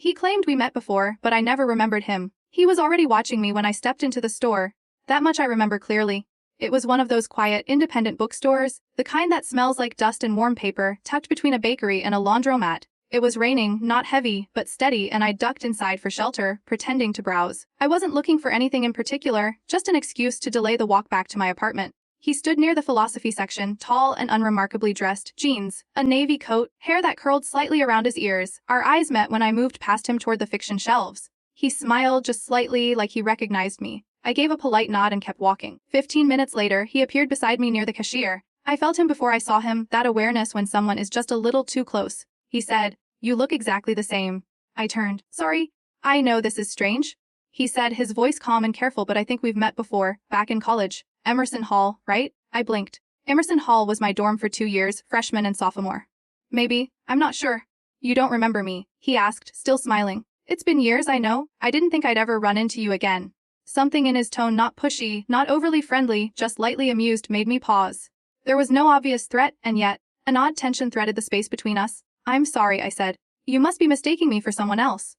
He claimed we met before, but I never remembered him. He was already watching me when I stepped into the store. That much I remember clearly. It was one of those quiet, independent bookstores, the kind that smells like dust and warm paper, tucked between a bakery and a laundromat. It was raining, not heavy, but steady, and I ducked inside for shelter, pretending to browse. I wasn't looking for anything in particular, just an excuse to delay the walk back to my apartment. He stood near the philosophy section, tall and unremarkably dressed, jeans, a navy coat, hair that curled slightly around his ears. Our eyes met when I moved past him toward the fiction shelves. He smiled just slightly, like he recognized me. I gave a polite nod and kept walking. 15 minutes later, he appeared beside me near the cashier. I felt him before I saw him, that awareness when someone is just a little too close. He said, "You look exactly the same." I turned. "Sorry. I know this is strange." He said, his voice calm and careful, "But I think we've met before, back in college. Emerson Hall, right?" I blinked. Emerson Hall was my dorm for 2 years, freshman and sophomore. "Maybe. I'm not sure." "You don't remember me?" he asked, still smiling. "It's been years, I know. I didn't think I'd ever run into you again." Something in his tone, not pushy, not overly friendly, just lightly amused, made me pause. There was no obvious threat, and yet, an odd tension threaded the space between us. "I'm sorry," I said. "You must be mistaking me for someone else."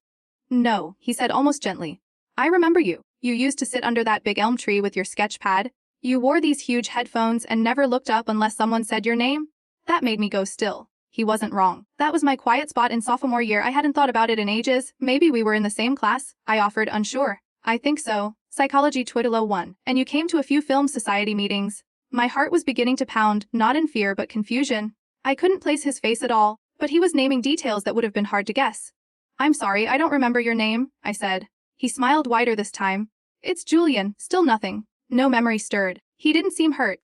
"No," he said almost gently. "I remember you. You used to sit under that big elm tree with your sketch pad. You wore these huge headphones and never looked up unless someone said your name." That made me go still. He wasn't wrong. That was my quiet spot in sophomore year. I hadn't thought about it in ages. "Maybe we were in the same class," I offered, unsure. "I think so. Psychology 201. And you came to a few film society meetings." My heart was beginning to pound, not in fear but confusion. I couldn't place his face at all, but he was naming details that would have been hard to guess. "I'm sorry, I don't remember your name," I said. He smiled wider this time. "It's Julian." Still nothing. No memory stirred. He didn't seem hurt.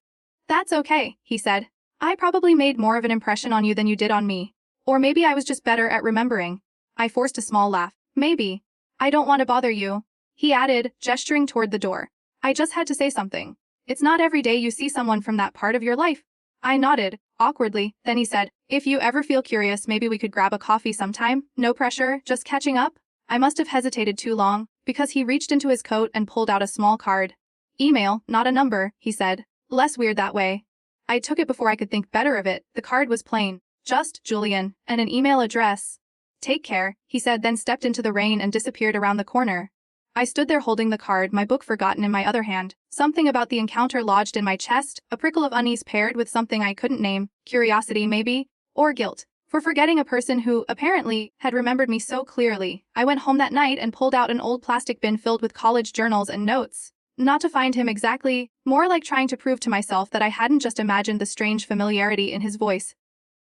"That's okay," he said. "I probably made more of an impression on you than you did on me. Or maybe I was just better at remembering." I forced a small laugh. "Maybe. I don't want to bother you," he added, gesturing toward the door. I just had to say something. "It's not every day you see someone from that part of your life." I nodded, awkwardly. Then he said, "If you ever feel curious, maybe we could grab a coffee sometime. No pressure, just catching up." I must have hesitated too long, because he reached into his coat and pulled out a small card. "Email, not a number," he said. "Less weird that way." I took it before I could think better of it. The card was plain. Just Julian, and an email address. "Take care," he said, then stepped into the rain and disappeared around the corner. I stood there holding the card, my book forgotten in my other hand. Something about the encounter lodged in my chest, a prickle of unease paired with something I couldn't name, curiosity maybe, or guilt, for forgetting a person who, apparently, had remembered me so clearly. I went home that night and pulled out an old plastic bin filled with college journals and notes. Not to find him exactly, more like trying to prove to myself that I hadn't just imagined the strange familiarity in his voice.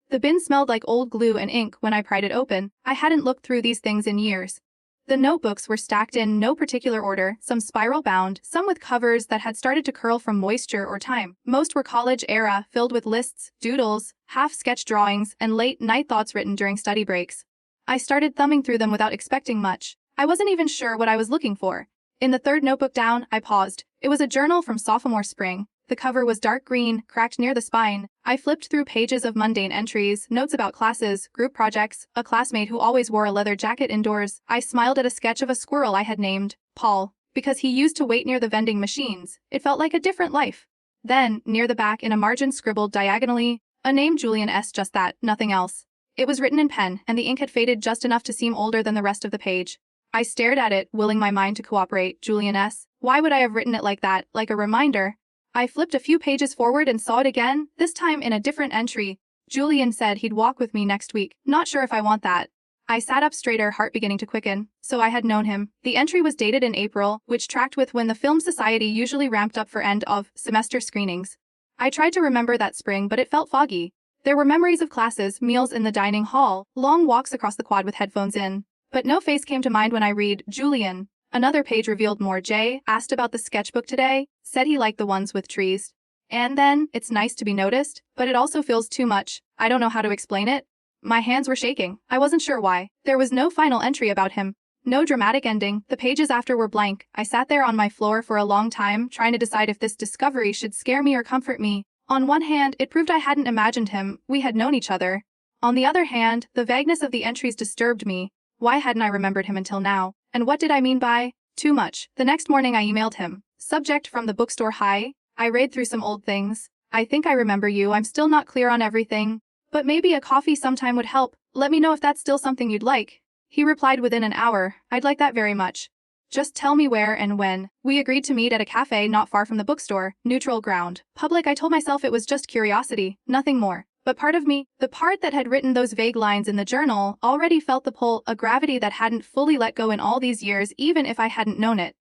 The bin smelled like old glue and ink when I pried it open. I hadn't looked through these things in years. The notebooks were stacked in no particular order, some spiral-bound, some with covers that had started to curl from moisture or time. Most were college-era, filled with lists, doodles, half-sketch drawings, and late-night thoughts written during study breaks. I started thumbing through them without expecting much. I wasn't even sure what I was looking for. In the third notebook down, I paused. It was a journal from sophomore spring. The cover was dark green, cracked near the spine. I flipped through pages of mundane entries, notes about classes, group projects, a classmate who always wore a leather jacket indoors. I smiled at a sketch of a squirrel I had named Paul, because he used to wait near the vending machines. It felt like a different life. Then, near the back in a margin scribbled diagonally, a name Julian S. Just that, nothing else. It was written in pen, and the ink had faded just enough to seem older than the rest of the page. I stared at it, willing my mind to cooperate. Julian S. Why would I have written it like that, like a reminder? I flipped a few pages forward and saw it again, this time in a different entry. Julian said he'd walk with me next week. Not sure if I want that. I sat up straighter, heart beginning to quicken. So I had known him. The entry was dated in April, which tracked with when the Film Society usually ramped up for end-of-semester screenings. I tried to remember that spring, but it felt foggy. There were memories of classes, meals in the dining hall, long walks across the quad with headphones in. But no face came to mind when I read Julian. Another page revealed more. Jay asked about the sketchbook today, said he liked the ones with trees. And then, it's nice to be noticed, but it also feels too much. I don't know how to explain it. My hands were shaking. I wasn't sure why. There was no final entry about him. No dramatic ending. The pages after were blank. I sat there on my floor for a long time, trying to decide if this discovery should scare me or comfort me. On one hand, it proved I hadn't imagined him. We had known each other. On the other hand, the vagueness of the entries disturbed me. Why hadn't I remembered him until now? And what did I mean by too much? The next morning I emailed him. Subject from the bookstore: hi. I read through some old things. I think I remember you. I'm still not clear on everything. But maybe a coffee sometime would help. Let me know if that's still something you'd like. He replied within an hour. I'd like that very much. Just tell me where and when. We agreed to meet at a cafe not far from the bookstore, neutral ground. Public, I told myself it was just curiosity, nothing more. But part of me, the part that had written those vague lines in the journal, already felt the pull, a gravity that hadn't fully let go in all these years even if I hadn't known it.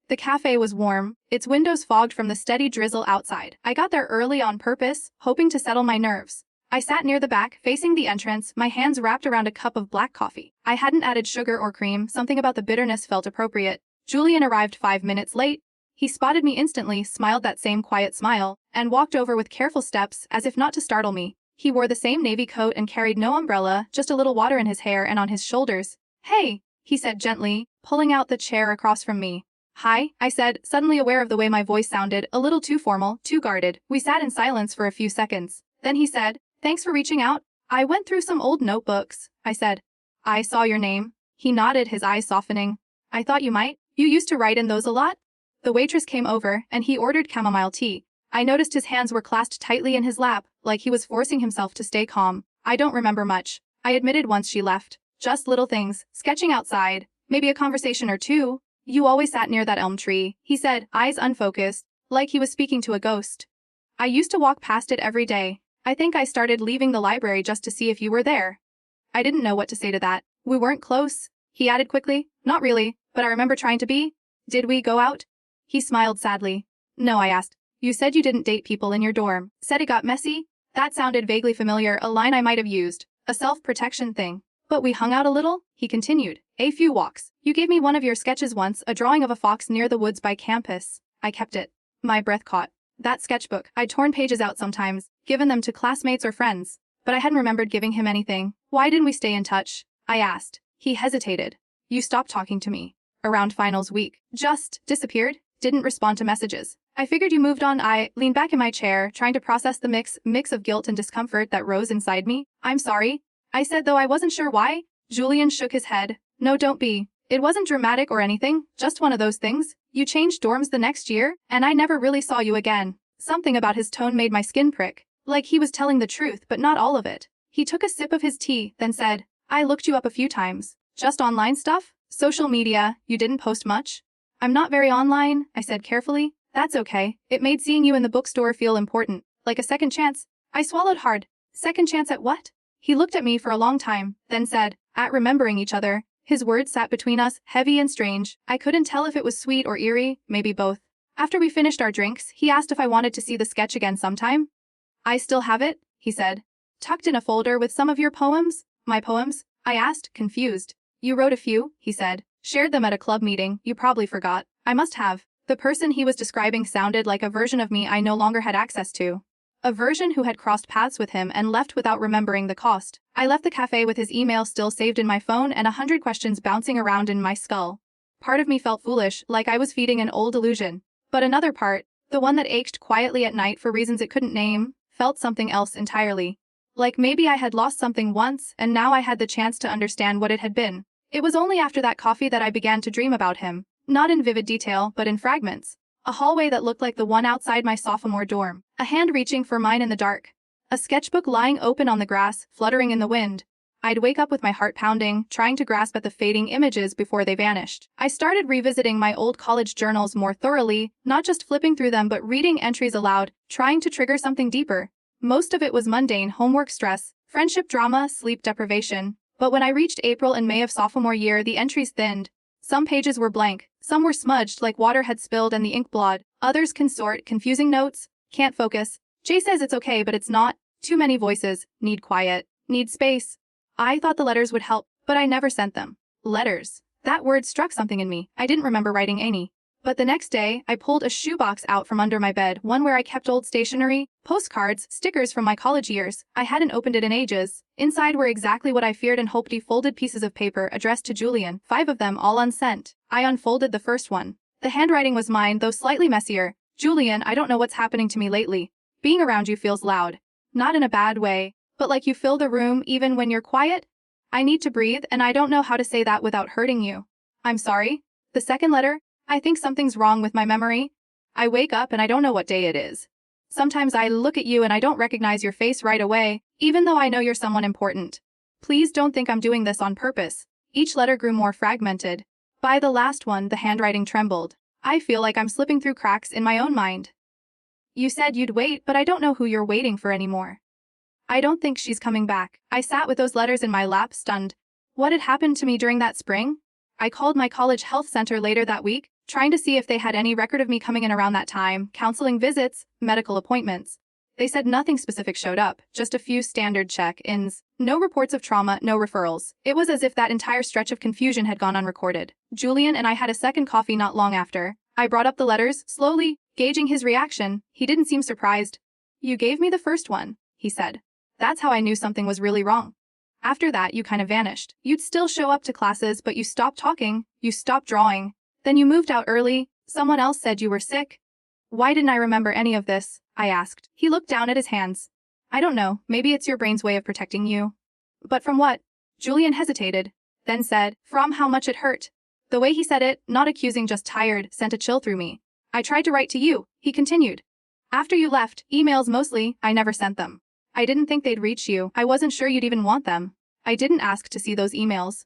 The cafe was warm, its windows fogged from the steady drizzle outside. I got there early on purpose, hoping to settle my nerves. I sat near the back, facing the entrance, my hands wrapped around a cup of black coffee. I hadn't added sugar or cream, something about the bitterness felt appropriate. Julian arrived 5 minutes late. He spotted me instantly, smiled that same quiet smile, and walked over with careful steps, as if not to startle me. He wore the same navy coat and carried no umbrella, just a little water in his hair and on his shoulders. Hey, he said gently, pulling out the chair across from me. Hi, I said, suddenly aware of the way my voice sounded, a little too formal, too guarded. We sat in silence for a few seconds. Then he said, thanks for reaching out. I went through some old notebooks, I said. I saw your name. He nodded, his eyes softening. I thought you might. You used to write in those a lot? The waitress came over, and he ordered chamomile tea. I noticed his hands were clasped tightly in his lap, like he was forcing himself to stay calm. I don't remember much, I admitted once she left. Just little things, sketching outside, maybe a conversation or two. You always sat near that elm tree, he said, eyes unfocused, like he was speaking to a ghost. I used to walk past it every day. I think I started leaving the library just to see if you were there. I didn't know what to say to that. We weren't close, he added quickly. Not really, but I remember trying to be. Did we go out? He smiled sadly. No, I asked. You said you didn't date people in your dorm. Said it got messy? That sounded vaguely familiar, a line I might have used. A self-protection thing. But we hung out a little, he continued. A few walks. You gave me one of your sketches once, a drawing of a fox near the woods by campus. I kept it. My breath caught. That sketchbook. I'd torn pages out sometimes, given them to classmates or friends. But I hadn't remembered giving him anything. Why didn't we stay in touch? I asked. He hesitated. You stopped talking to me. Around finals week. Just disappeared? Didn't respond to messages. I figured you moved on. I leaned back in my chair, trying to process the mix of guilt and discomfort that rose inside me. I'm sorry, I said, though I wasn't sure why. Julian shook his head. No, don't be. It wasn't dramatic or anything, just one of those things. You changed dorms the next year, and I never really saw you again. Something about his tone made my skin prick. Like he was telling the truth, but not all of it. He took a sip of his tea, then said, I looked you up a few times. Just online stuff? Social media, you didn't post much? I'm not very online, I said carefully. That's okay. It made seeing you in the bookstore feel important. Like a second chance. I swallowed hard. Second chance at what? He looked at me for a long time, then said, at remembering each other. His words sat between us, heavy and strange. I couldn't tell if it was sweet or eerie, maybe both. After we finished our drinks, he asked if I wanted to see the sketch again sometime. I still have it, he said. Tucked in a folder with some of your poems? My poems? I asked, confused. You wrote a few, he said. Shared them at a club meeting, you probably forgot. I must have. The person he was describing sounded like a version of me I no longer had access to. A version who had crossed paths with him and left without remembering the cost. I left the cafe with his email still saved in my phone and 100 questions bouncing around in my skull. Part of me felt foolish, like I was feeding an old illusion. But another part, the one that ached quietly at night for reasons it couldn't name, felt something else entirely. Like maybe I had lost something once and now I had the chance to understand what it had been. It was only after that coffee that I began to dream about him. Not in vivid detail, but in fragments. A hallway that looked like the one outside my sophomore dorm. A hand reaching for mine in the dark. A sketchbook lying open on the grass, fluttering in the wind. I'd wake up with my heart pounding, trying to grasp at the fading images before they vanished. I started revisiting my old college journals more thoroughly, not just flipping through them but reading entries aloud, trying to trigger something deeper. Most of it was mundane homework stress, friendship drama, sleep deprivation. But when I reached April and May of sophomore year, the entries thinned. Some pages were blank, some were smudged like water had spilled and the ink blotted. Others confusing notes, can't focus. Jay says it's okay but it's not. Too many voices, need quiet, need space. I thought the letters would help, but I never sent them. Letters. That word struck something in me. I didn't remember writing any. But the next day, I pulled a shoebox out from under my bed, one where I kept old stationery, postcards, stickers from my college years. I hadn't opened it in ages. Inside were exactly what I feared and hoped, folded pieces of paper addressed to Julian, 5 of them all unsent. I unfolded the first one. The handwriting was mine, though slightly messier. Julian, I don't know what's happening to me lately. Being around you feels loud. Not in a bad way, but like you fill the room even when you're quiet. I need to breathe, and I don't know how to say that without hurting you. I'm sorry. The second letter? I think something's wrong with my memory. I wake up and I don't know what day it is. Sometimes I look at you and I don't recognize your face right away, even though I know you're someone important. Please don't think I'm doing this on purpose. Each letter grew more fragmented. By the last one, the handwriting trembled. I feel like I'm slipping through cracks in my own mind. You said you'd wait, but I don't know who you're waiting for anymore. I don't think she's coming back. I sat with those letters in my lap, stunned. What had happened to me during that spring? I called my college health center later that week, trying to see if they had any record of me coming in around that time, counseling visits, medical appointments. They said nothing specific showed up, just a few standard check-ins. No reports of trauma, no referrals. It was as if that entire stretch of confusion had gone unrecorded. Julian and I had a second coffee not long after. I brought up the letters, slowly, gauging his reaction. He didn't seem surprised. You gave me the first one, he said. That's how I knew something was really wrong. After that, you kind of vanished. You'd still show up to classes, but you stopped talking, you stopped drawing. Then you moved out early. Someone else said you were sick. Why didn't I remember any of this? I asked. He looked down at his hands. I don't know, maybe it's your brain's way of protecting you. But from what? Julian hesitated, then said, from how much it hurt. The way he said it, not accusing, just tired, sent a chill through me. I tried to write to you, he continued. After you left, emails mostly, I never sent them. I didn't think they'd reach you. I wasn't sure you'd even want them. I didn't ask to see those emails.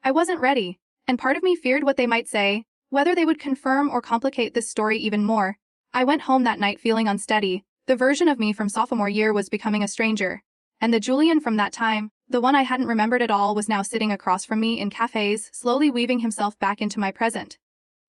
I wasn't ready, and part of me feared what they might say, whether they would confirm or complicate this story even more. I went home that night feeling unsteady. The version of me from sophomore year was becoming a stranger. And the Julian from that time, the one I hadn't remembered at all, was now sitting across from me in cafes, slowly weaving himself back into my present.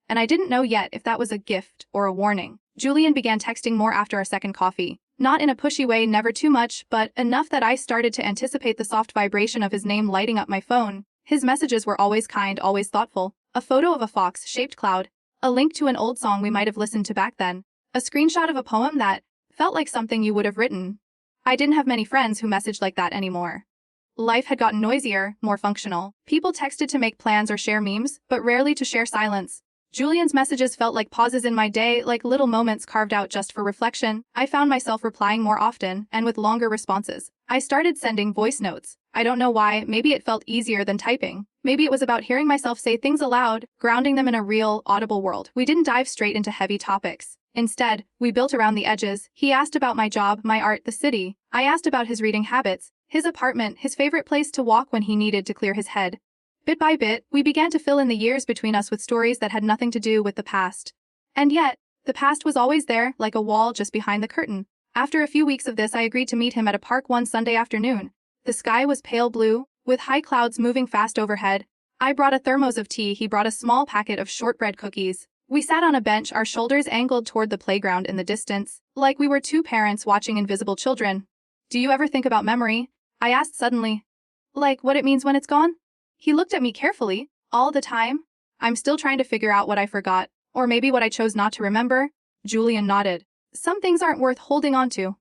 And I didn't know yet if that was a gift or a warning. Julian began texting more after our second coffee. Not in a pushy way, never too much, but enough that I started to anticipate the soft vibration of his name lighting up my phone. His messages were always kind, always thoughtful. A photo of a fox-shaped cloud. A link to an old song we might have listened to back then. A screenshot of a poem that felt like something you would have written. I didn't have many friends who messaged like that anymore. Life had gotten noisier, more functional. People texted to make plans or share memes, but rarely to share silence. Julian's messages felt like pauses in my day, like little moments carved out just for reflection. I found myself replying more often, and with longer responses. I started sending voice notes. I don't know why, maybe it felt easier than typing. Maybe it was about hearing myself say things aloud, grounding them in a real, audible world. We didn't dive straight into heavy topics. Instead, we built around the edges. He asked about my job, my art, the city. I asked about his reading habits, his apartment, his favorite place to walk when he needed to clear his head. Bit by bit, we began to fill in the years between us with stories that had nothing to do with the past. And yet, the past was always there, like a wall just behind the curtain. After a few weeks of this, I agreed to meet him at a park one Sunday afternoon. The sky was pale blue, with high clouds moving fast overhead. I brought a thermos of tea, he brought a small packet of shortbread cookies. We sat on a bench, our shoulders angled toward the playground in the distance, like we were two parents watching invisible children. Do you ever think about memory? I asked suddenly. Like what it means when it's gone? He looked at me carefully. All the time? I'm still trying to figure out what I forgot, or maybe what I chose not to remember. Julian nodded. Some things aren't worth holding on to.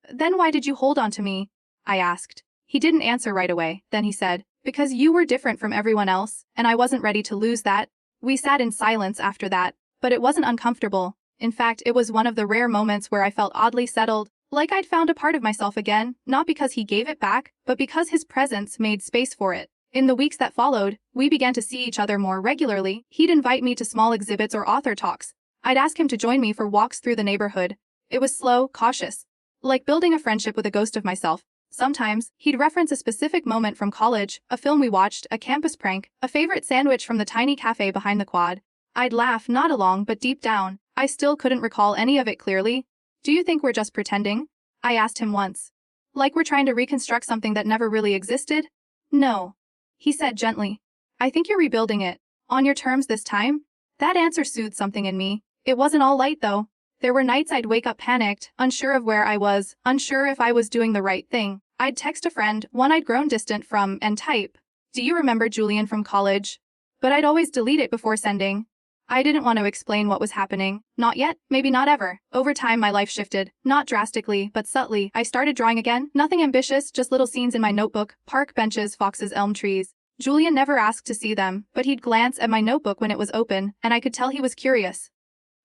Then why did you hold on to me? I asked. He didn't answer right away. Then he said, because you were different from everyone else, and I wasn't ready to lose that. We sat in silence after that, but it wasn't uncomfortable. In fact, it was one of the rare moments where I felt oddly settled, like I'd found a part of myself again, not because he gave it back, but because his presence made space for it. In the weeks that followed, we began to see each other more regularly. He'd invite me to small exhibits or author talks. I'd ask him to join me for walks through the neighborhood. It was slow, cautious, like building a friendship with a ghost of myself. Sometimes, he'd reference a specific moment from college, a film we watched, a campus prank, a favorite sandwich from the tiny cafe behind the quad. I'd laugh, nod along, but deep down, I still couldn't recall any of it clearly. Do you think we're just pretending? I asked him once. Like we're trying to reconstruct something that never really existed? No. He said gently. I think you're rebuilding it. On your terms this time? That answer soothed something in me. It wasn't all light though. There were nights I'd wake up panicked, unsure of where I was, unsure if I was doing the right thing. I'd text a friend, one I'd grown distant from, and type, "Do you remember Julian from college?" But I'd always delete it before sending. I didn't want to explain what was happening. Not yet, maybe not ever. Over time my life shifted. Not drastically, but subtly. I started drawing again. Nothing ambitious, just little scenes in my notebook. Park benches, foxes, elm trees. Julian never asked to see them, but he'd glance at my notebook when it was open, and I could tell he was curious.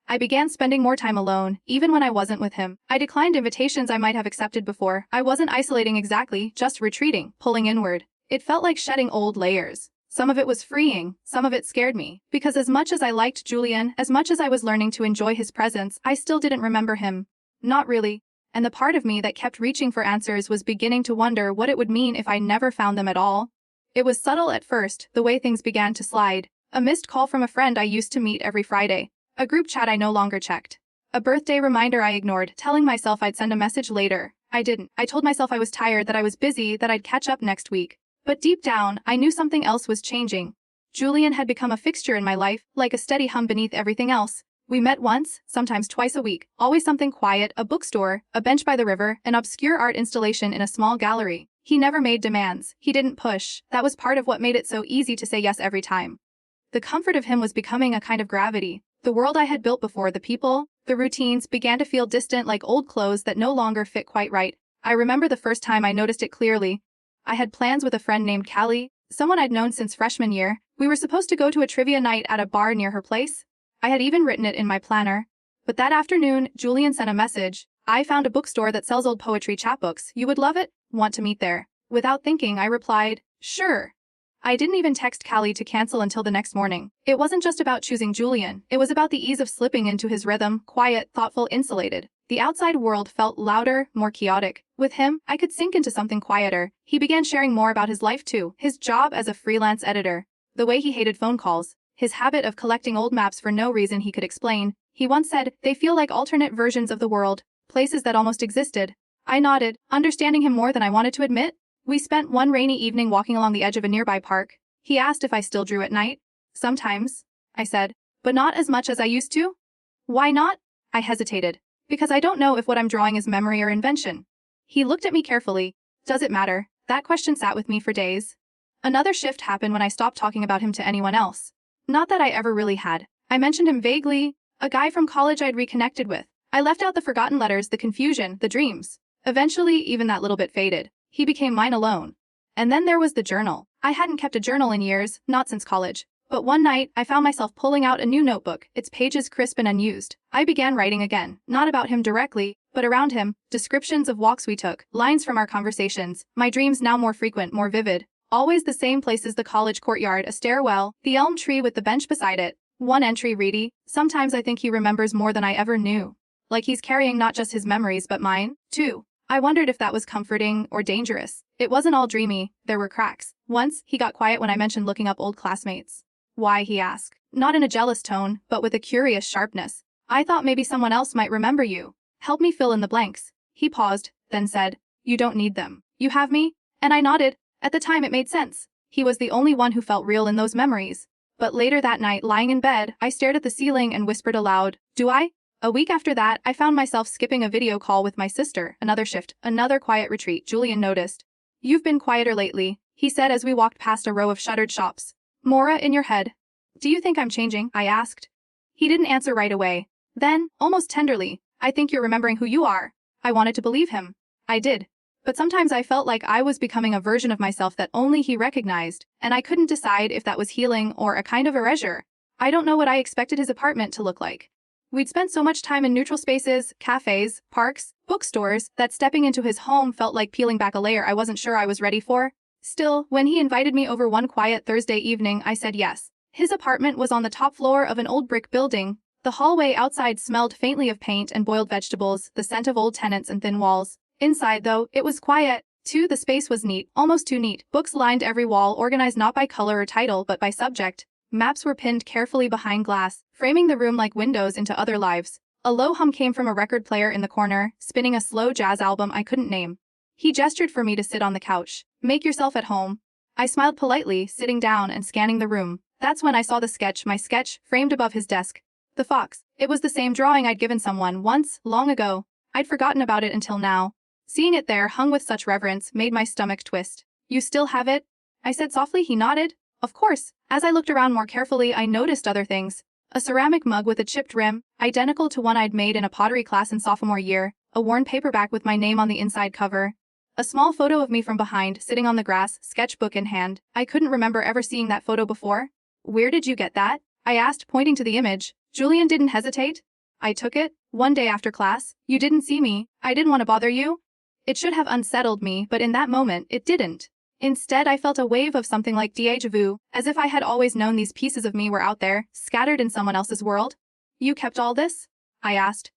I began spending more time alone, even when I wasn't with him. I declined invitations I might have accepted before. I wasn't isolating exactly, just retreating, pulling inward. It felt like shedding old layers. Some of it was freeing, some of it scared me. Because as much as I liked Julian, as much as I was learning to enjoy his presence, I still didn't remember him. Not really. And the part of me that kept reaching for answers was beginning to wonder what it would mean if I never found them at all. It was subtle at first, the way things began to slide. A missed call from a friend I used to meet every Friday. A group chat I no longer checked. A birthday reminder I ignored, telling myself I'd send a message later. I didn't. I told myself I was tired, that I was busy, that I'd catch up next week. But deep down, I knew something else was changing. Julian had become a fixture in my life, like a steady hum beneath everything else. We met once, sometimes twice a week, always something quiet, a bookstore, a bench by the river, an obscure art installation in a small gallery. He never made demands. He didn't push. That was part of what made it so easy to say yes every time. The comfort of him was becoming a kind of gravity. The world I had built before, the people, the routines, began to feel distant, like old clothes that no longer fit quite right. I remember the first time I noticed it clearly. I had plans with a friend named Callie, someone I'd known since freshman year. We were supposed to go to a trivia night at a bar near her place. I had even written it in my planner. But that afternoon, Julian sent a message. "I found a bookstore that sells old poetry chapbooks. You would love it? Want to meet there?" Without thinking, I replied, "Sure." I didn't even text Callie to cancel until the next morning. It wasn't just about choosing Julian. It was about the ease of slipping into his rhythm, quiet, thoughtful, insulated. The outside world felt louder, more chaotic. With him, I could sink into something quieter. He began sharing more about his life too, his job as a freelance editor, the way he hated phone calls, his habit of collecting old maps for no reason he could explain. He once said, "They feel like alternate versions of the world, places that almost existed." I nodded, understanding him more than I wanted to admit. We spent one rainy evening walking along the edge of a nearby park. He asked if I still drew at night. "Sometimes," I said, "but not as much as I used to." "Why not?" I hesitated. "Because I don't know if what I'm drawing is memory or invention." He looked at me carefully. "Does it matter?" That question sat with me for days. Another shift happened when I stopped talking about him to anyone else. Not that I ever really had. I mentioned him vaguely, a guy from college I'd reconnected with. I left out the forgotten letters, the confusion, the dreams. Eventually, even that little bit faded. He became mine alone. And then there was the journal. I hadn't kept a journal in years, not since college. But one night, I found myself pulling out a new notebook, its pages crisp and unused. I began writing again, not about him directly, but around him, descriptions of walks we took, lines from our conversations, my dreams now more frequent, more vivid. Always the same places: the college courtyard, a stairwell, the elm tree with the bench beside it. One entry ready. "Sometimes I think he remembers more than I ever knew. Like he's carrying not just his memories but mine, too." I wondered if that was comforting or dangerous. It wasn't all dreamy, there were cracks. Once, he got quiet when I mentioned looking up old classmates. "Why?" he asked. Not in a jealous tone, but with a curious sharpness. "I thought maybe someone else might remember you. Help me fill in the blanks." He paused, then said, "You don't need them. You have me?" And I nodded. At the time it made sense. He was the only one who felt real in those memories. But later that night, lying in bed, I stared at the ceiling and whispered aloud, "Do I?" A week after that, I found myself skipping a video call with my sister. Another shift, another quiet retreat. Julian noticed. "You've been quieter lately," he said as we walked past a row of shuttered shops. "Mora in your head." "Do you think I'm changing?" I asked. He didn't answer right away. Then, almost tenderly, "I think you're remembering who you are." I wanted to believe him. I did. But sometimes I felt like I was becoming a version of myself that only he recognized, and I couldn't decide if that was healing or a kind of erasure. I don't know what I expected his apartment to look like. We'd spent so much time in neutral spaces, cafes, parks, bookstores, that stepping into his home felt like peeling back a layer I wasn't sure I was ready for. Still, when he invited me over one quiet Thursday evening, I said yes. His apartment was on the top floor of an old brick building. The hallway outside smelled faintly of paint and boiled vegetables, the scent of old tenants and thin walls. Inside, though, it was quiet. Too, the space was neat, almost too neat. Books lined every wall, organized not by color or title but by subject. Maps were pinned carefully behind glass, framing the room like windows into other lives. A low hum came from a record player in the corner, spinning a slow jazz album I couldn't name. He gestured for me to sit on the couch. "Make yourself at home." I smiled politely, sitting down and scanning the room. That's when I saw the sketch, my sketch, framed above his desk. The fox. It was the same drawing I'd given someone once, long ago. I'd forgotten about it until now. Seeing it there, hung with such reverence, made my stomach twist. "You still have it?" I said softly. He nodded. "Of course." As I looked around more carefully, I noticed other things. A ceramic mug with a chipped rim, identical to one I'd made in a pottery class in sophomore year, a worn paperback with my name on the inside cover. A small photo of me from behind, sitting on the grass, sketchbook in hand. I couldn't remember ever seeing that photo before. "Where did you get that?" I asked, pointing to the image. Julian didn't hesitate. "I took it one day after class. You didn't see me. I didn't want to bother you." It should have unsettled me, but in that moment, it didn't. Instead, I felt a wave of something like déjà vu, as if I had always known these pieces of me were out there, scattered in someone else's world. "You kept all this?" I asked.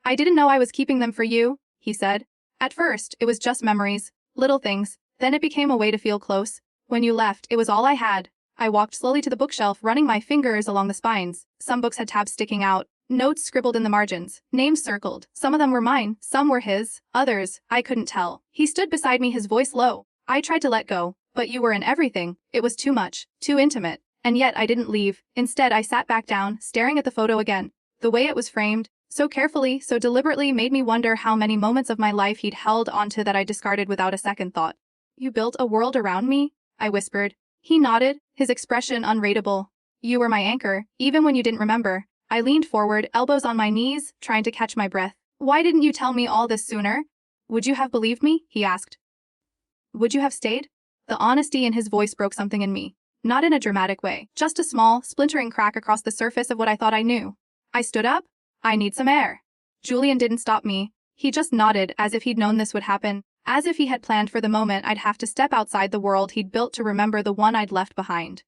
"I didn't know I was keeping them for you," he said. "At first, it was just memories, little things. Then it became a way to feel close. When you left, it was all I had. I walked slowly to the bookshelf, running my fingers along the spines. Some books had tabs sticking out, notes scribbled in the margins, names circled. Some of them were mine, some were his, others, I couldn't tell. He stood beside me, his voice low. I tried to let go, but you were in everything. It was too much, too intimate. And yet I didn't leave. Instead, I sat back down, staring at the photo again. The way it was framed, so carefully, so deliberately, made me wonder how many moments of my life he'd held onto that I discarded without a second thought. You built a world around me? I whispered. He nodded, his expression unreadable. You were my anchor, even when you didn't remember. I leaned forward, elbows on my knees, trying to catch my breath. Why didn't you tell me all this sooner? Would you have believed me? He asked. Would you have stayed? The honesty in his voice broke something in me. Not in a dramatic way, just a small, splintering crack across the surface of what I thought I knew. I stood up. I need some air. Julian didn't stop me. He just nodded, as if he'd known this would happen, as if he had planned for the moment I'd have to step outside the world he'd built to remember the one I'd left behind.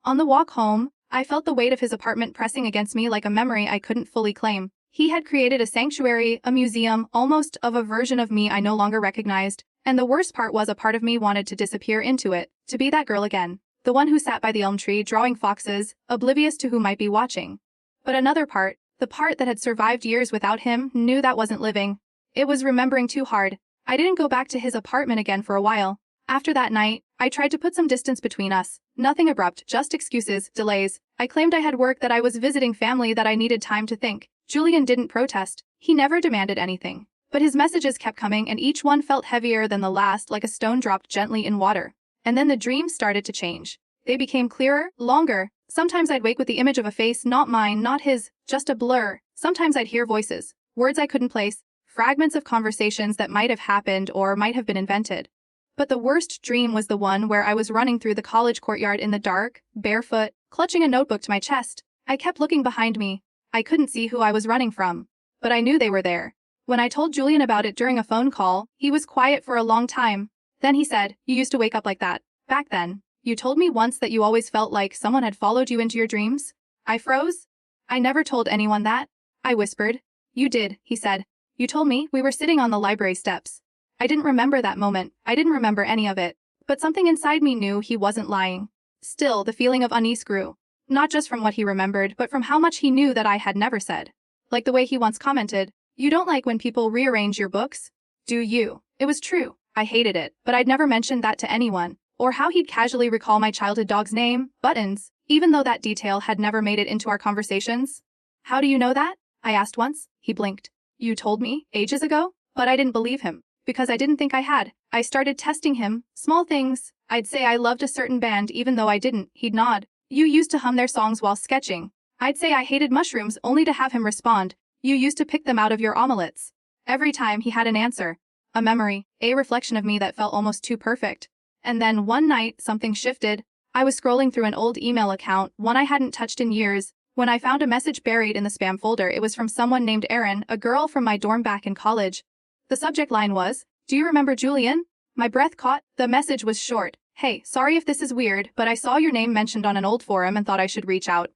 On the walk home, I felt the weight of his apartment pressing against me like a memory I couldn't fully claim. He had created a sanctuary, a museum, almost of a version of me I no longer recognized, and the worst part was a part of me wanted to disappear into it, to be that girl again. The one who sat by the elm tree drawing foxes, oblivious to who might be watching. But another part, the part that had survived years without him, knew that wasn't living. It was remembering too hard. I didn't go back to his apartment again for a while. After that night, I tried to put some distance between us. Nothing abrupt, just excuses, delays. I claimed I had work, that I was visiting family, that I needed time to think. Julian didn't protest. He never demanded anything. But his messages kept coming, and each one felt heavier than the last, like a stone dropped gently in water. And then the dreams started to change. They became clearer, longer. Sometimes I'd wake with the image of a face, not mine, not his, just a blur. Sometimes I'd hear voices, words I couldn't place, fragments of conversations that might have happened or might have been invented. But the worst dream was the one where I was running through the college courtyard in the dark, barefoot, clutching a notebook to my chest. I kept looking behind me. I couldn't see who I was running from, but I knew they were there. When I told Julian about it during a phone call, he was quiet for a long time. Then he said, "You used to wake up like that. Back then. You told me once that you always felt like someone had followed you into your dreams." I froze. "I never told anyone that," I whispered. "You did," he said. "You told me. We were sitting on the library steps." I didn't remember that moment. I didn't remember any of it. But something inside me knew he wasn't lying. Still, the feeling of unease grew. Not just from what he remembered, but from how much he knew that I had never said. Like the way he once commented, "You don't like when people rearrange your books, do you?" It was true. I hated it, but I'd never mentioned that to anyone. Or how he'd casually recall my childhood dog's name, Buttons, even though that detail had never made it into our conversations. "How do you know that?" I asked once. He blinked. "You told me, ages ago?" But I didn't believe him. Because I didn't think I had. I started testing him. Small things. I'd say I loved a certain band even though I didn't. He'd nod. "You used to hum their songs while sketching." I'd say I hated mushrooms, only to have him respond, "You used to pick them out of your omelets." Every time he had an answer. A memory, a reflection of me that felt almost too perfect. And then one night, something shifted. I was scrolling through an old email account, one I hadn't touched in years, when I found a message buried in the spam folder. It was from someone named Erin, a girl from my dorm back in college. The subject line was, "Do you remember Julian?" My breath caught. The message was short. "Hey, sorry if this is weird, but I saw your name mentioned on an old forum and thought I should reach out.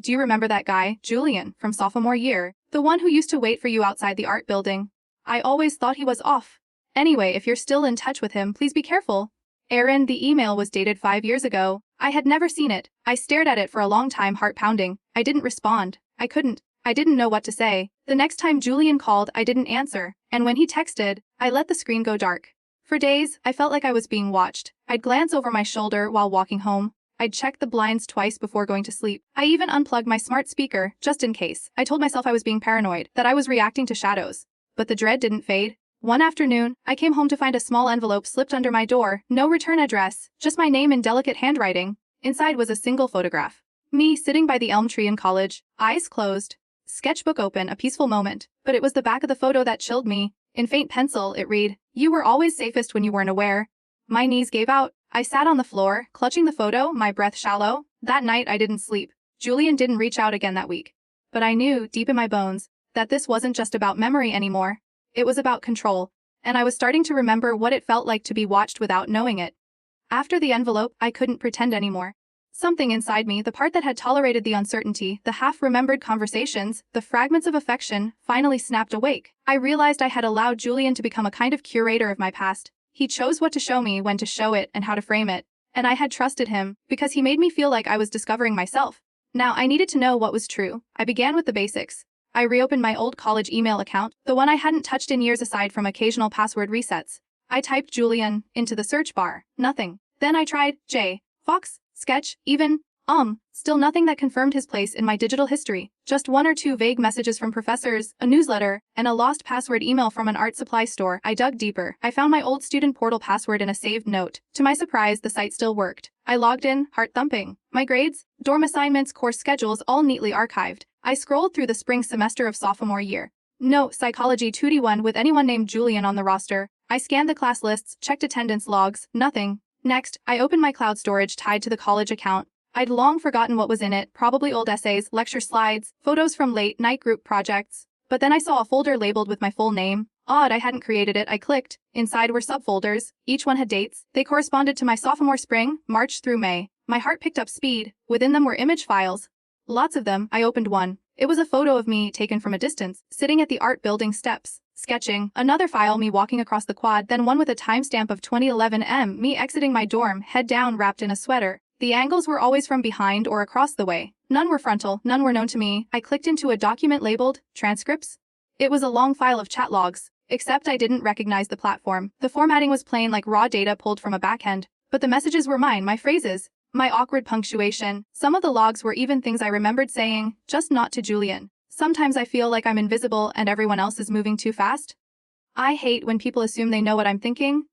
Do you remember that guy, Julian, from sophomore year? The one who used to wait for you outside the art building? I always thought he was off. Anyway, if you're still in touch with him, please be careful." Erin, the email was dated 5 years ago. I had never seen it. I stared at it for a long time, heart pounding. I didn't respond. I couldn't. I didn't know what to say. The next time Julian called, I didn't answer. And when he texted, I let the screen go dark. For days, I felt like I was being watched. I'd glance over my shoulder while walking home. I'd check the blinds twice before going to sleep. I even unplugged my smart speaker, just in case. I told myself I was being paranoid, that I was reacting to shadows. But the dread didn't fade. One afternoon, I came home to find a small envelope slipped under my door, no return address, just my name in delicate handwriting. Inside was a single photograph. Me sitting by the elm tree in college, eyes closed. Sketchbook open, a peaceful moment. But it was the back of the photo that chilled me. In faint pencil, it read, "You were always safest when you weren't aware." My knees gave out. I sat on the floor, clutching the photo, my breath shallow. That night, I didn't sleep. Julian didn't reach out again that week. But I knew, deep in my bones, that this wasn't just about memory anymore. It was about control. And I was starting to remember what it felt like to be watched without knowing it. After the envelope, I couldn't pretend anymore. Something inside me, the part that had tolerated the uncertainty, the half-remembered conversations, the fragments of affection, finally snapped awake. I realized I had allowed Julian to become a kind of curator of my past. He chose what to show me, when to show it, and how to frame it. And I had trusted him, because he made me feel like I was discovering myself. Now I needed to know what was true. I began with the basics. I reopened my old college email account, the one I hadn't touched in years aside from occasional password resets. I typed Julian into the search bar. Nothing. Then I tried J. Fox, Sketch, even, still nothing that confirmed his place in my digital history. Just one or two vague messages from professors, a newsletter, and a lost password email from an art supply store. I dug deeper. I found my old student portal password in a saved note. To my surprise, the site still worked. I logged in, heart thumping. My grades, dorm assignments, course schedules, all neatly archived. I scrolled through the spring semester of sophomore year. No Psychology 2D1 with anyone named Julian on the roster. I scanned the class lists, checked attendance logs, nothing. Next, I opened my cloud storage tied to the college account. I'd long forgotten what was in it, probably old essays, lecture slides, photos from late-night group projects. But then I saw a folder labeled with my full name. Odd, I hadn't created it. I clicked. Inside were subfolders. Each one had dates. They corresponded to my sophomore spring, March through May. My heart picked up speed. Within them were image files. Lots of them. I opened one. It was a photo of me taken from a distance, sitting at the art building steps, sketching. Another file, me walking across the quad, then one with a timestamp of 2011 me exiting my dorm, head down, wrapped in a sweater. The angles were always from behind or across the way. None were frontal, none were known to me. I clicked into a document labeled transcripts. It was a long file of chat logs, except I didn't recognize the platform. The formatting was plain, like raw data pulled from a backend. But the messages were mine, my phrases, my awkward punctuation. Some of the logs were even things I remembered saying, just not to Julian. Sometimes I feel like I'm invisible and everyone else is moving too fast. I hate when people assume they know what I'm thinking.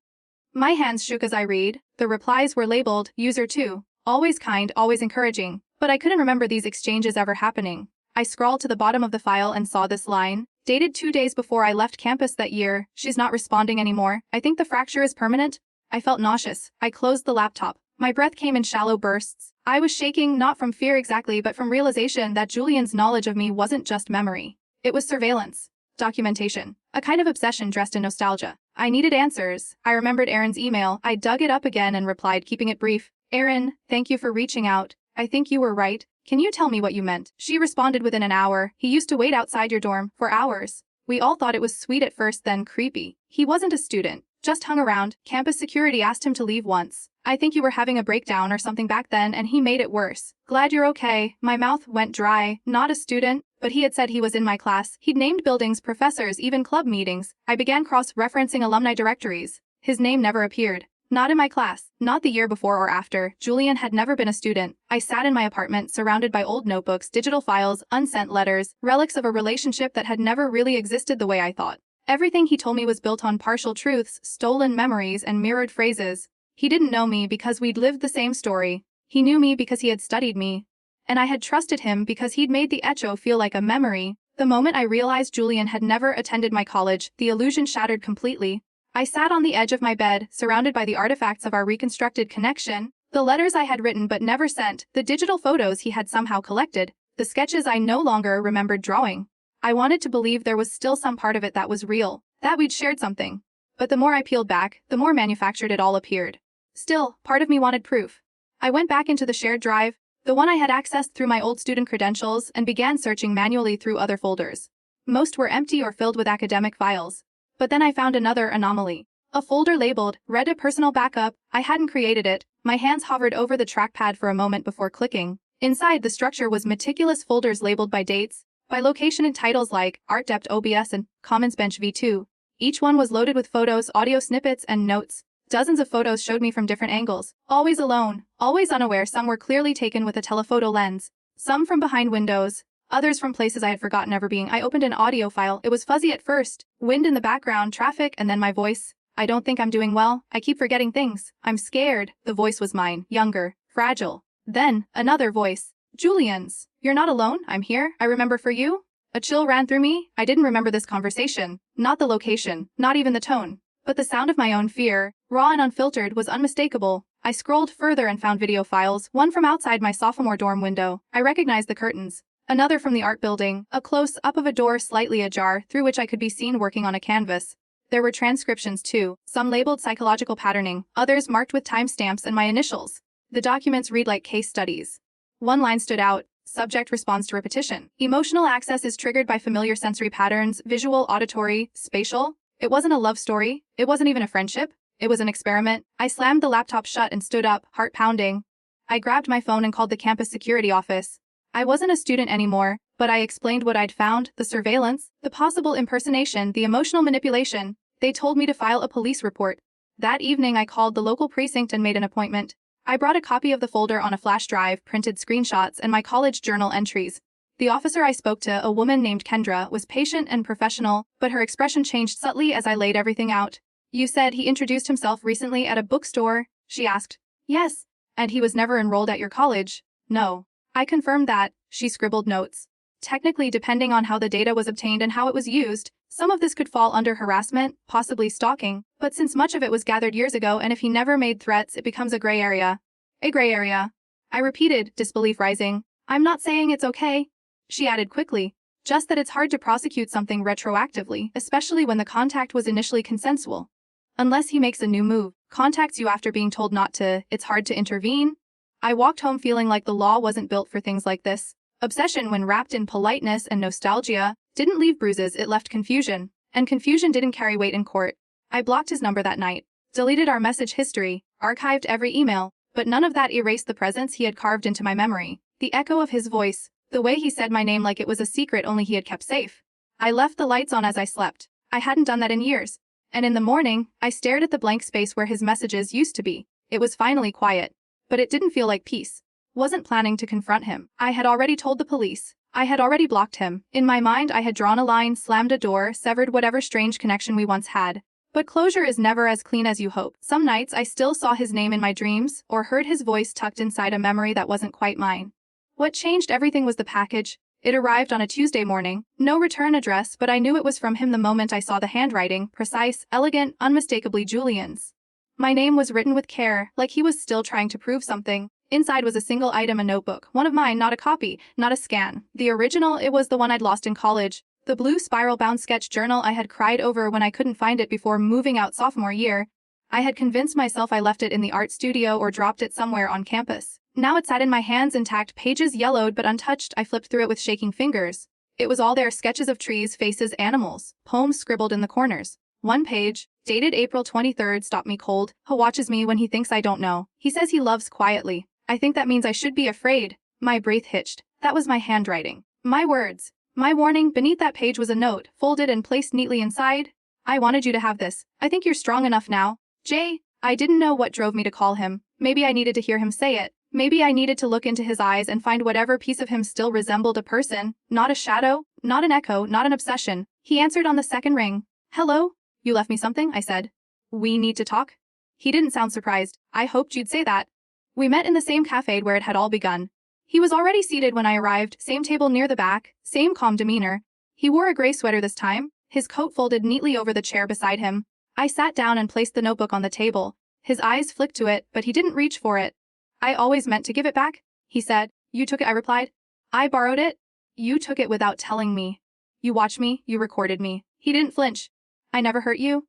My hands shook as I read. The replies were labeled, user 2. Always kind, always encouraging. But I couldn't remember these exchanges ever happening. I scrawled to the bottom of the file and saw this line. Dated 2 days before I left campus that year. She's not responding anymore. I think the fracture is permanent. I felt nauseous. I closed the laptop. My breath came in shallow bursts. I was shaking, not from fear exactly, but from realization that Julian's knowledge of me wasn't just memory. It was surveillance. Documentation. A kind of obsession dressed in nostalgia. I needed answers. I remembered Aaron's email. I dug it up again and replied, keeping it brief. Aaron, thank you for reaching out. I think you were right. Can you tell me what you meant? She responded within an hour. He used to wait outside your dorm for hours. We all thought it was sweet at first, then creepy. He wasn't a student, just hung around. Campus security asked him to leave once. I think you were having a breakdown or something back then and he made it worse. Glad you're okay. My mouth went dry. Not a student, but he had said he was in my class. He'd named buildings, professors, even club meetings. I began cross-referencing alumni directories. His name never appeared. Not in my class, not the year before or after. Julian had never been a student. I sat in my apartment, surrounded by old notebooks, digital files, unsent letters, relics of a relationship that had never really existed the way I thought. Everything he told me was built on partial truths, stolen memories, and mirrored phrases. He didn't know me because we'd lived the same story. He knew me because he had studied me. And I had trusted him because he'd made the echo feel like a memory. The moment I realized Julian had never attended my college, the illusion shattered completely. I sat on the edge of my bed, surrounded by the artifacts of our reconstructed connection, the letters I had written but never sent, the digital photos he had somehow collected, the sketches I no longer remembered drawing. I wanted to believe there was still some part of it that was real, that we'd shared something. But the more I peeled back, the more manufactured it all appeared. Still, part of me wanted proof. I went back into the shared drive, the one I had accessed through my old student credentials, and began searching manually through other folders. Most were empty or filled with academic files. But then I found another anomaly. A folder labeled, read a personal backup. I hadn't created it. My hands hovered over the trackpad for a moment before clicking. Inside, the structure was meticulous folders labeled by dates, by location and titles like Art Dept OBS and Commons Bench V2. Each one was loaded with photos, audio snippets, and notes. Dozens of photos showed me from different angles. Always alone, always unaware. Some were clearly taken with a telephoto lens. Some from behind windows. Others from places I had forgotten ever being. I opened an audio file. It was fuzzy at first. Wind in the background, traffic, and then my voice. I don't think I'm doing well. I keep forgetting things. I'm scared. The voice was mine. Younger. Fragile. Then, another voice. Julian's. You're not alone. I'm here. I remember for you. A chill ran through me. I didn't remember this conversation. Not the location. Not even the tone. But the sound of my own fear, raw and unfiltered, was unmistakable. I scrolled further and found video files. One from outside my sophomore dorm window. I recognized the curtains. Another from the art building, a close-up of a door slightly ajar through which I could be seen working on a canvas. There were transcriptions too, some labeled psychological patterning, others marked with timestamps and my initials. The documents read like case studies. One line stood out, subject responds to repetition. Emotional access is triggered by familiar sensory patterns, visual, auditory, spatial. It wasn't a love story, it wasn't even a friendship. It was an experiment. I slammed the laptop shut and stood up, heart pounding. I grabbed my phone and called the campus security office. I wasn't a student anymore, but I explained what I'd found, the surveillance, the possible impersonation, the emotional manipulation. They told me to file a police report. That evening I called the local precinct and made an appointment. I brought a copy of the folder on a flash drive, printed screenshots, and my college journal entries. The officer I spoke to, a woman named Kendra, was patient and professional, but her expression changed subtly as I laid everything out. "You said he introduced himself recently at a bookstore?" she asked. "Yes. And he was never enrolled at your college?" "No." I confirmed that. She scribbled notes. Technically, depending on how the data was obtained and how it was used, some of this could fall under harassment, possibly stalking, but since much of it was gathered years ago and if he never made threats, it becomes a gray area. A gray area. I repeated, disbelief rising. "I'm not saying it's okay." She added quickly, "Just that it's hard to prosecute something retroactively, especially when the contact was initially consensual. Unless he makes a new move, contacts you after being told not to, it's hard to intervene." I walked home feeling like the law wasn't built for things like this. Obsession, when wrapped in politeness and nostalgia, didn't leave bruises, it left confusion. And confusion didn't carry weight in court. I blocked his number that night, deleted our message history, archived every email, but none of that erased the presence he had carved into my memory. The echo of his voice, the way he said my name like it was a secret only he had kept safe. I left the lights on as I slept. I hadn't done that in years. And in the morning, I stared at the blank space where his messages used to be. It was finally quiet. But it didn't feel like peace. Wasn't planning to confront him. I had already told the police. I had already blocked him. In my mind, I had drawn a line, slammed a door, severed whatever strange connection we once had. But closure is never as clean as you hope. Some nights I still saw his name in my dreams, or heard his voice tucked inside a memory that wasn't quite mine. What changed everything was the package. It arrived on a Tuesday morning. No return address, but I knew it was from him the moment I saw the handwriting, precise, elegant, unmistakably Julian's. My name was written with care, like he was still trying to prove something. Inside was a single item, a notebook, one of mine, not a copy, not a scan. The original, it was the one I'd lost in college. The blue spiral-bound sketch journal I had cried over when I couldn't find it before moving out sophomore year. I had convinced myself I left it in the art studio or dropped it somewhere on campus. Now it sat in my hands intact, pages yellowed but untouched. I flipped through it with shaking fingers. It was all there, sketches of trees, faces, animals, poems scribbled in the corners. One page, dated April 23rd, stopped me cold. He watches me when he thinks I don't know. He says he loves quietly. I think that means I should be afraid. My breath hitched. That was my handwriting. My words. My warning. Beneath that page was a note, folded and placed neatly inside. "I wanted you to have this. I think you're strong enough now. Jay." I didn't know what drove me to call him. Maybe I needed to hear him say it. Maybe I needed to look into his eyes and find whatever piece of him still resembled a person, not a shadow, not an echo, not an obsession. He answered on the second ring. "Hello? You left me something?" I said. "We need to talk?" He didn't sound surprised. "I hoped you'd say that." We met in the same cafe where it had all begun. He was already seated when I arrived, same table near the back, same calm demeanor. He wore a gray sweater this time, his coat folded neatly over the chair beside him. I sat down and placed the notebook on the table. His eyes flicked to it, but he didn't reach for it. "I always meant to give it back," he said. "You took it," I replied. "I borrowed it." "You took it without telling me. You watched me, you recorded me." He didn't flinch. "I never hurt you?"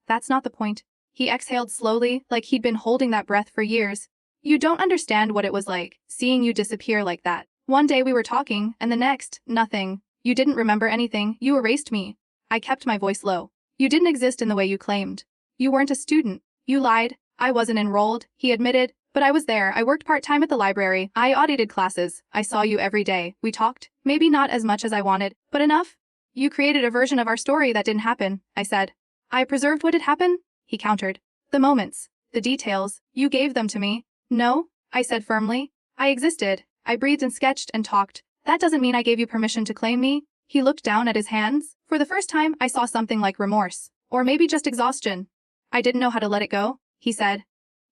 "That's not the point." He exhaled slowly, like he'd been holding that breath for years. "You don't understand what it was like, seeing you disappear like that. One day we were talking, and the next, nothing. You didn't remember anything, you erased me." I kept my voice low. "You didn't exist in the way you claimed. You weren't a student. You lied. I wasn't enrolled," he admitted. "But I was there. I worked part-time at the library. I audited classes. I saw you every day. We talked. Maybe not as much as I wanted, but enough. You created a version of our story that didn't happen," I said. "I preserved what had happened," he countered. "The moments. The details. You gave them to me." "No," I said firmly. "I existed. I breathed and sketched and talked. That doesn't mean I gave you permission to claim me." He looked down at his hands. For the first time, I saw something like remorse. Or maybe just exhaustion. "I didn't know how to let it go," he said.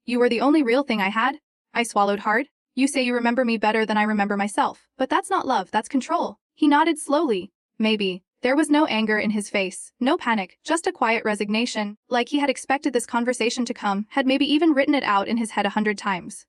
"You were the only real thing I had." I swallowed hard. "You say you remember me better than I remember myself. But that's not love, that's control." He nodded slowly. "Maybe." There was no anger in his face, no panic, just a quiet resignation, like he had expected this conversation to come, had maybe even written it out in his head 100 times.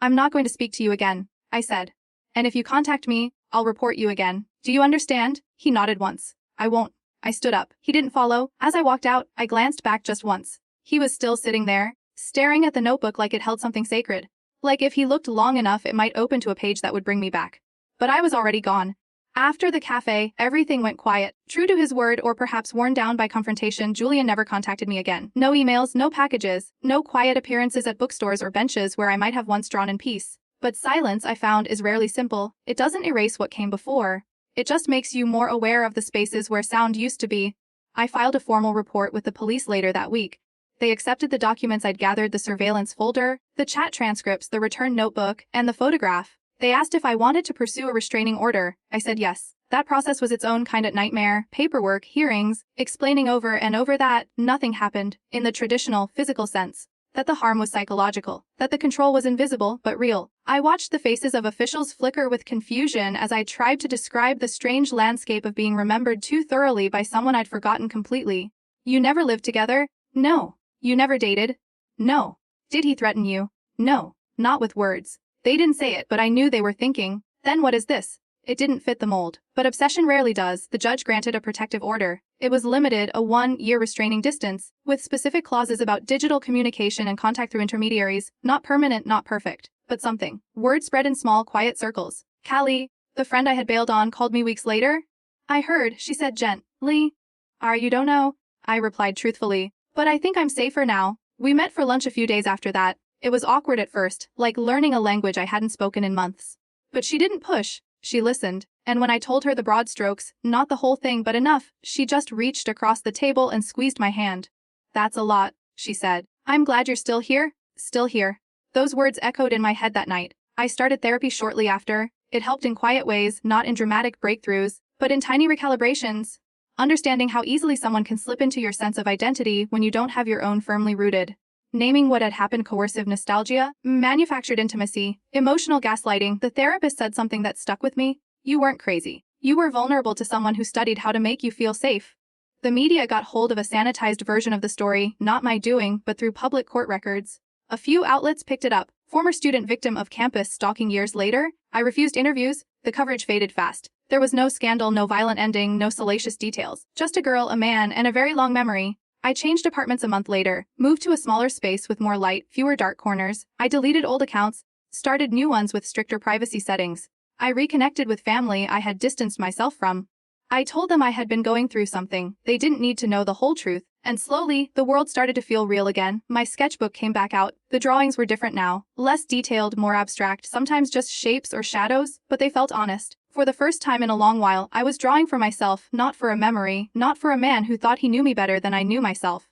"I'm not going to speak to you again," I said. "And if you contact me, I'll report you again. Do you understand?" He nodded once. "I won't." I stood up. He didn't follow. As I walked out, I glanced back just once. He was still sitting there, staring at the notebook like it held something sacred. Like if he looked long enough, it might open to a page that would bring me back. But I was already gone. After the cafe, everything went quiet. True to his word, or perhaps worn down by confrontation, Julian never contacted me again. No emails, no packages, no quiet appearances at bookstores or benches where I might have once drawn in peace. But silence, I found, is rarely simple. It doesn't erase what came before. It just makes you more aware of the spaces where sound used to be. I filed a formal report with the police later that week. They accepted the documents I'd gathered, the surveillance folder, the chat transcripts, the return notebook, and the photograph. They asked if I wanted to pursue a restraining order. I said yes. That process was its own kind of nightmare. Paperwork, hearings, explaining over and over that nothing happened in the traditional, physical sense. That the harm was psychological. That the control was invisible, but real. I watched the faces of officials flicker with confusion as I tried to describe the strange landscape of being remembered too thoroughly by someone I'd forgotten completely. You never lived together? No. You never dated? No. Did he threaten you? No. Not with words. They didn't say it, but I knew they were thinking. Then what is this? It didn't fit the mold. But obsession rarely does. The judge granted a protective order. It was limited, a 1-year restraining distance, with specific clauses about digital communication and contact through intermediaries, not permanent, not perfect, but something. Word spread in small, quiet circles. Callie, the friend I had bailed on, called me weeks later. I heard, she said gently. You don't know? I replied truthfully. But I think I'm safer now. We met for lunch a few days after that. It was awkward at first, like learning a language I hadn't spoken in months. But she didn't push. She listened, and when I told her the broad strokes, not the whole thing but enough, she just reached across the table and squeezed my hand. That's a lot, she said. I'm glad you're still here. Still here. Those words echoed in my head that night. I started therapy shortly after. It helped in quiet ways, not in dramatic breakthroughs, but in tiny recalibrations. Understanding how easily someone can slip into your sense of identity when you don't have your own firmly rooted. Naming what had happened, coercive nostalgia, manufactured intimacy, emotional gaslighting. The therapist said something that stuck with me. You weren't crazy. You were vulnerable to someone who studied how to make you feel safe. The media got hold of a sanitized version of the story, not my doing, but through public court records. A few outlets picked it up. Former student victim of campus stalking years later. I refused interviews. The coverage faded fast. There was no scandal, no violent ending, no salacious details. Just a girl, a man, and a very long memory. I changed apartments a month later, moved to a smaller space with more light, fewer dark corners. I deleted old accounts, started new ones with stricter privacy settings. I reconnected with family I had distanced myself from. I told them I had been going through something. They didn't need to know the whole truth. And slowly, the world started to feel real again. My sketchbook came back out. The drawings were different now. Less detailed, more abstract, sometimes just shapes or shadows, but they felt honest. For the first time in a long while, I was drawing for myself, not for a memory, not for a man who thought he knew me better than I knew myself.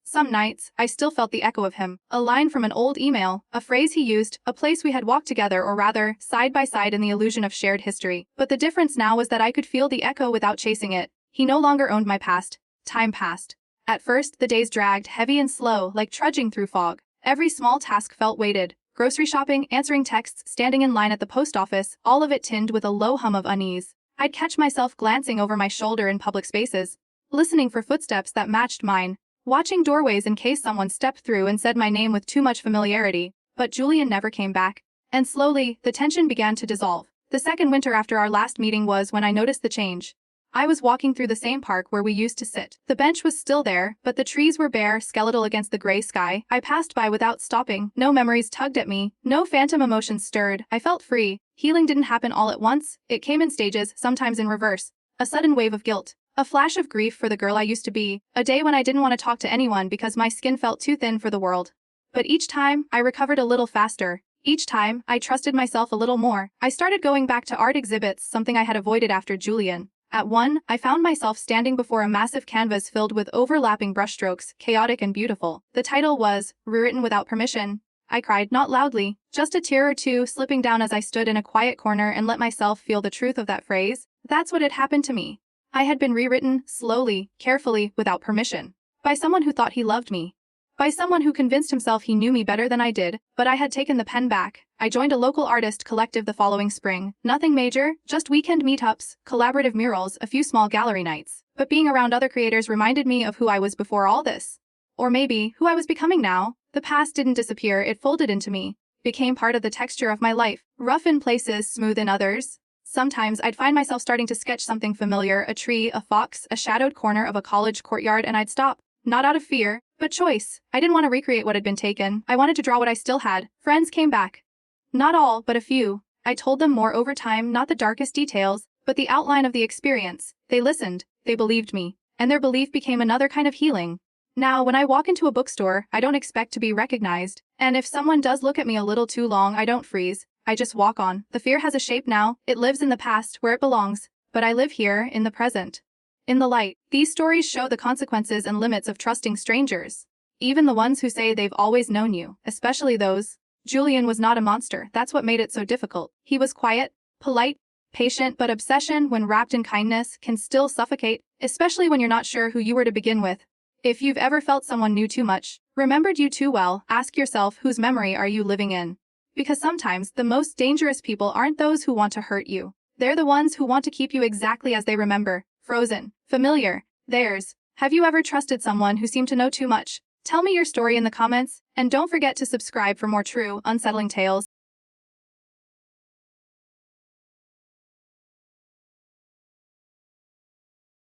Some nights, I still felt the echo of him, a line from an old email, a phrase he used, a place we had walked together, or rather, side by side in the illusion of shared history. But the difference now was that I could feel the echo without chasing it. He no longer owned my past. Time passed. At first, the days dragged, heavy and slow, like trudging through fog. Every small task felt weighted. Grocery shopping, answering texts, standing in line at the post office, all of it tinged with a low hum of unease. I'd catch myself glancing over my shoulder in public spaces, listening for footsteps that matched mine, watching doorways in case someone stepped through and said my name with too much familiarity. But Julian never came back. And slowly, the tension began to dissolve. The second winter after our last meeting was when I noticed the change. I was walking through the same park where we used to sit. The bench was still there, but the trees were bare, skeletal against the gray sky. I passed by without stopping. No memories tugged at me. No phantom emotions stirred. I felt free. Healing didn't happen all at once. It came in stages, sometimes in reverse. A sudden wave of guilt. A flash of grief for the girl I used to be. A day when I didn't want to talk to anyone because my skin felt too thin for the world. But each time, I recovered a little faster. Each time, I trusted myself a little more. I started going back to art exhibits, something I had avoided after Julian. At one, I found myself standing before a massive canvas filled with overlapping brushstrokes, chaotic and beautiful. The title was, Rewritten Without Permission. I cried, not loudly, just a tear or two slipping down as I stood in a quiet corner and let myself feel the truth of that phrase. That's what had happened to me. I had been rewritten, slowly, carefully, without permission. By someone who thought he loved me. By someone who convinced himself he knew me better than I did, but I had taken the pen back. I joined a local artist collective the following spring. Nothing major, just weekend meetups, collaborative murals, a few small gallery nights. But being around other creators reminded me of who I was before all this. Or maybe, who I was becoming now. The past didn't disappear, it folded into me. Became part of the texture of my life. Rough in places, smooth in others. Sometimes I'd find myself starting to sketch something familiar, a tree, a fox, a shadowed corner of a college courtyard, and I'd stop. Not out of fear, but choice. I didn't want to recreate what had been taken. I wanted to draw what I still had. Friends came back. Not all, but a few. I told them more over time, not the darkest details, but the outline of the experience. They listened, they believed me, and their belief became another kind of healing. Now, when I walk into a bookstore, I don't expect to be recognized, and if someone does look at me a little too long, I don't freeze. I just walk on. The fear has a shape now, it lives in the past, where it belongs, but I live here, in the present. In the light, these stories show the consequences and limits of trusting strangers. Even the ones who say they've always known you, especially those. Julian was not a monster, that's what made it so difficult. He was quiet, polite, patient, but obsession, when wrapped in kindness, can still suffocate, especially when you're not sure who you were to begin with. If you've ever felt someone knew too much, remembered you too well, ask yourself, whose memory are you living in? Because sometimes the most dangerous people aren't those who want to hurt you. They're the ones who want to keep you exactly as they remember. Frozen. Familiar. Theirs. Have you ever trusted someone who seemed to know too much? Tell me your story in the comments, and don't forget to subscribe for more true, unsettling tales.